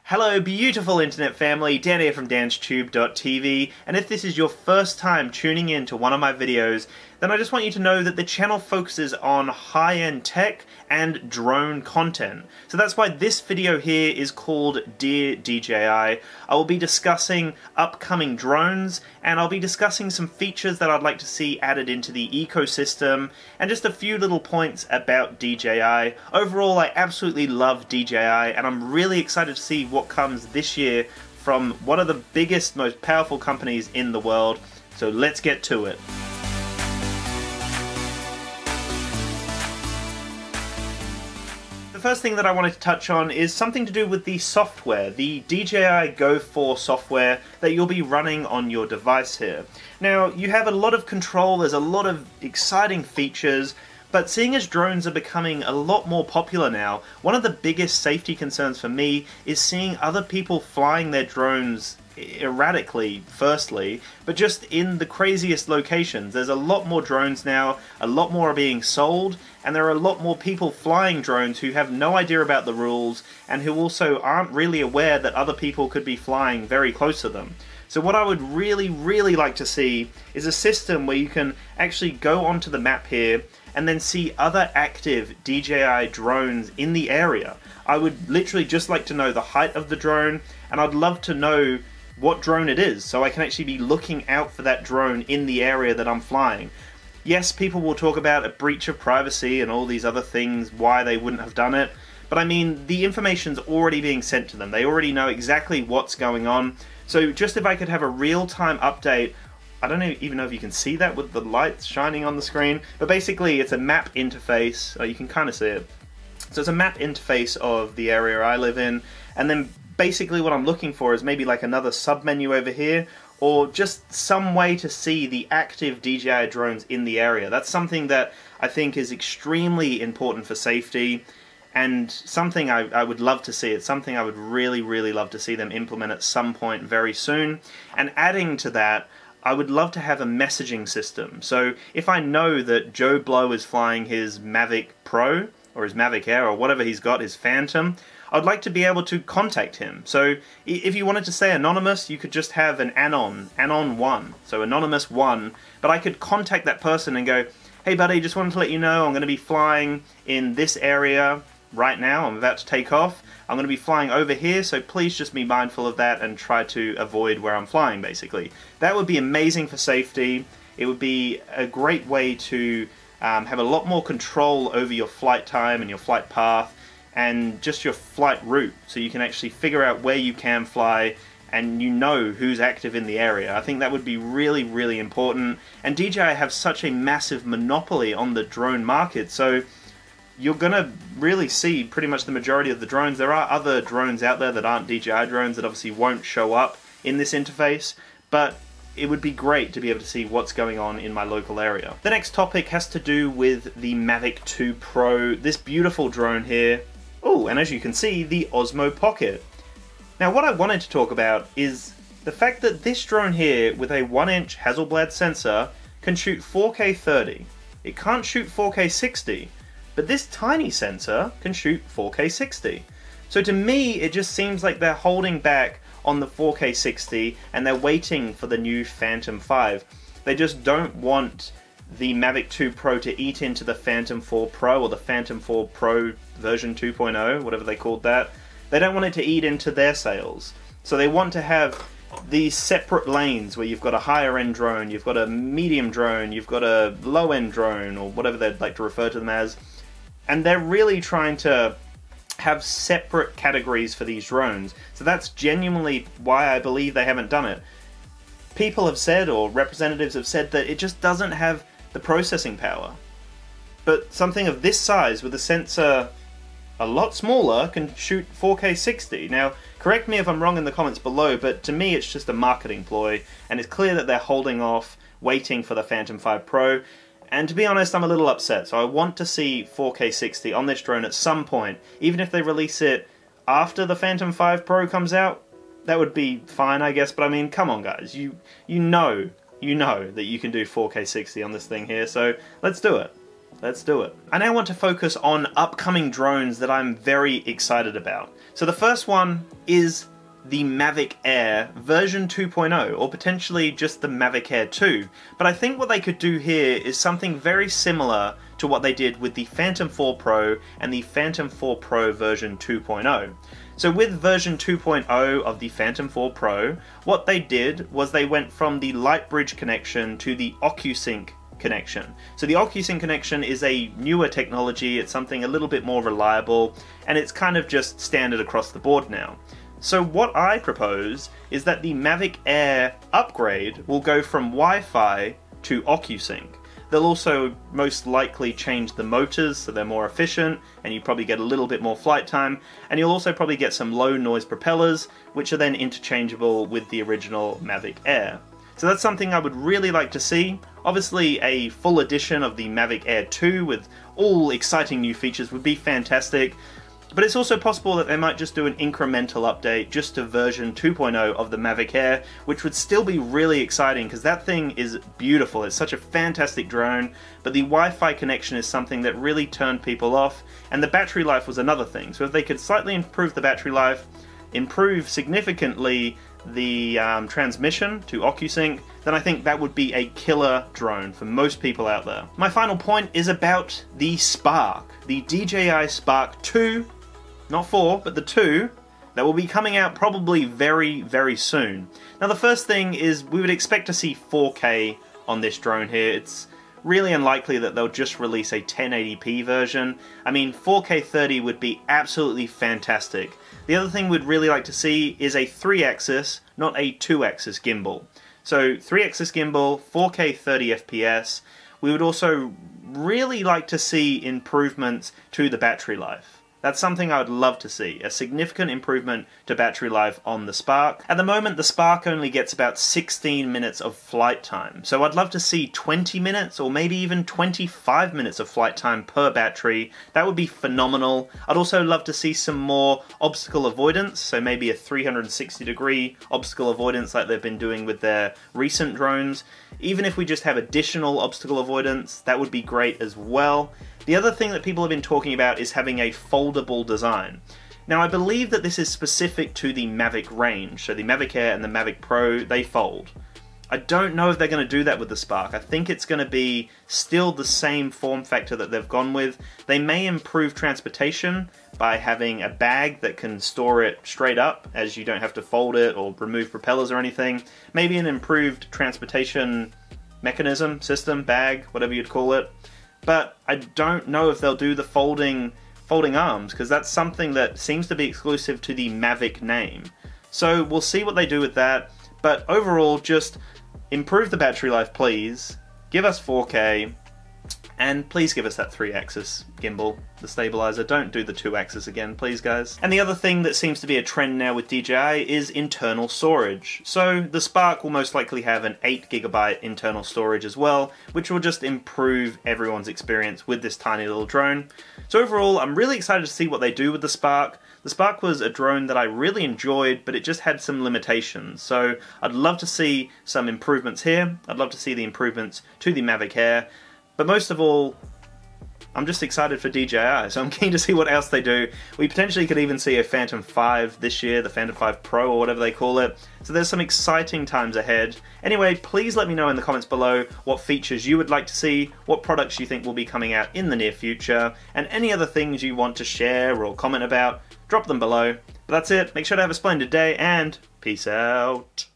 Hello beautiful internet family, Dan here from danstube.tv, and if this is your first time tuning in to one of my videos, then I just want you to know that the channel focuses on high-end tech and drone content. So that's why this video here is called Dear DJI. I will be discussing upcoming drones, and I'll be discussing some features that I'd like to see added into the ecosystem, and just a few little points about DJI. Overall, I absolutely love DJI, and I'm really excited to see what comes this year from one of the biggest, most powerful companies in the world. So let's get to it. The first thing that I wanted to touch on is something to do with the software, the DJI Go 4 software that you'll be running on your device here. Now, you have a lot of control, there's a lot of exciting features, but seeing as drones are becoming a lot more popular now, one of the biggest safety concerns for me is seeing other people flying their drones erratically, firstly, but just in the craziest locations. There's a lot more drones now, a lot more are being sold, and there are a lot more people flying drones who have no idea about the rules and who also aren't really aware that other people could be flying very close to them. So what I would really like to see is a system where you can actually go onto the map here and then see other active DJI drones in the area. I would literally just like to know the height of the drone, and I'd love to know what drone it is, so I can actually be looking out for that drone in the area that I'm flying. Yes, people will talk about a breach of privacy and all these other things, why they wouldn't have done it, but I mean, the information's already being sent to them. They already know exactly what's going on. So just if I could have a real-time update, I don't even know if you can see that with the lights shining on the screen, but basically it's a map interface. You can kind of see it. So it's a map interface of the area I live in, and then basically what I'm looking for is maybe like another sub-menu over here, or just some way to see the active DJI drones in the area. That's something that I think is extremely important for safety, and something I would love to see. It's something I would really love to see them implement at some point very soon. And adding to that, I would love to have a messaging system. So if I know that Joe Blow is flying his Mavic Pro, or his Mavic Air, or whatever he's got, his Phantom, I'd like to be able to contact him. So if you wanted to stay anonymous, you could just have an Anon1, so Anonymous 1, but I could contact that person and go, hey buddy, just wanted to let you know I'm going to be flying in this area right now, I'm about to take off, I'm going to be flying over here, so please just be mindful of that and try to avoid where I'm flying, basically. That would be amazing for safety. It would be a great way to have a lot more control over your flight time and your flight path, and just your flight route, so you can actually figure out where you can fly and you know who's active in the area. I think that would be really important, and DJI have such a massive monopoly on the drone market, so you're gonna really see pretty much the majority of the drones. There are other drones out there that aren't DJI drones that obviously won't show up in this interface, but it would be great to be able to see what's going on in my local area. The next topic has to do with the Mavic 2 Pro, this beautiful drone here. Oh, and as you can see, the Osmo Pocket. Now what I wanted to talk about is the fact that this drone here with a 1-inch Hasselblad sensor can shoot 4K 30. It can't shoot 4K 60, but this tiny sensor can shoot 4K 60. So to me, it just seems like they're holding back on the 4K 60 and they're waiting for the new Phantom 5. They just don't want the Mavic 2 Pro to eat into the Phantom 4 Pro or the Phantom 4 Pro version 2.0, whatever they called that. They don't want it to eat into their sales. So they want to have these separate lanes where you've got a higher end drone, you've got a medium drone, you've got a low end drone, or whatever they'd like to refer to them as. And they're really trying to have separate categories for these drones. So that's genuinely why I believe they haven't done it. People have said, or representatives have said, that it just doesn't have the processing power. But something of this size with a sensor a lot smaller can shoot 4K 60. Now, correct me if I'm wrong in the comments below, but to me it's just a marketing ploy, and it's clear that they're holding off, waiting for the Phantom 5 Pro. And to be honest, I'm a little upset, so I want to see 4K 60 on this drone at some point. Even if they release it after the Phantom 5 Pro comes out, that would be fine, I guess, but I mean, come on guys, you know that you can do 4K 60 on this thing here, so let's do it. Let's do it. I now want to focus on upcoming drones that I'm very excited about. So the first one is the Mavic Air version 2.0, or potentially just the Mavic Air 2. But I think what they could do here is something very similar to what they did with the Phantom 4 Pro and the Phantom 4 Pro version 2.0. So with version 2.0 of the Phantom 4 Pro, what they did was they went from the Lightbridge connection to the OcuSync connection. So the OcuSync connection is a newer technology, it's something a little bit more reliable, and it's kind of just standard across the board now. So what I propose is that the Mavic Air upgrade will go from Wi-Fi to OcuSync. They'll also most likely change the motors so they're more efficient, and you probably get a little bit more flight time, and you'll also probably get some low noise propellers, which are then interchangeable with the original Mavic Air. So that's something I would really like to see. Obviously a full edition of the Mavic Air 2 with all exciting new features would be fantastic, but it's also possible that they might just do an incremental update just to version 2.0 of the Mavic Air, which would still be really exciting because that thing is beautiful. It's such a fantastic drone, but the Wi-Fi connection is something that really turned people off, and the battery life was another thing. So if they could slightly improve the battery life, improve significantly the transmission to OcuSync, then I think that would be a killer drone for most people out there. My final point is about the Spark, the DJI Spark 2, not 4, but the 2, that will be coming out probably very, very soon. Now the first thing is we would expect to see 4K on this drone here. It's really unlikely that they'll just release a 1080p version. I mean, 4K 30 would be absolutely fantastic. The other thing we'd really like to see is a 3-axis, not a 2-axis gimbal. So 3-axis gimbal, 4K 30 FPS. We would also really like to see improvements to the battery life. That's something I would love to see, a significant improvement to battery life on the Spark. At the moment, the Spark only gets about 16 minutes of flight time, so I'd love to see 20 minutes or maybe even 25 minutes of flight time per battery. That would be phenomenal. I'd also love to see some more obstacle avoidance, so maybe a 360-degree obstacle avoidance like they've been doing with their recent drones. Even if we just have additional obstacle avoidance, that would be great as well. The other thing that people have been talking about is having a foldable design. Now I believe that this is specific to the Mavic range, so the Mavic Air and the Mavic Pro, they fold. I don't know if they're going to do that with the Spark. I think it's going to be still the same form factor that they've gone with. They may improve transportation by having a bag that can store it straight up, as you don't have to fold it or remove propellers or anything. Maybe an improved transportation mechanism, system, bag, whatever you'd call it. But I don't know if they'll do the folding arms, because that's something that seems to be exclusive to the Mavic name. So we'll see what they do with that, but overall just improve the battery life please, give us 4K, and please give us that 3-axis gimbal, the stabilizer. Don't do the 2-axis again, please guys. And the other thing that seems to be a trend now with DJI is internal storage. So the Spark will most likely have an 8GB internal storage as well, which will just improve everyone's experience with this tiny little drone. So overall, I'm really excited to see what they do with the Spark. The Spark was a drone that I really enjoyed, but it just had some limitations. So I'd love to see some improvements here. I'd love to see the improvements to the Mavic Air. But most of all, I'm just excited for DJI, so I'm keen to see what else they do. We potentially could even see a Phantom 5 this year, the Phantom 5 Pro or whatever they call it. So there's some exciting times ahead. Anyway, please let me know in the comments below what features you would like to see, what products you think will be coming out in the near future, and any other things you want to share or comment about, drop them below. But that's it, make sure to have a splendid day, and peace out.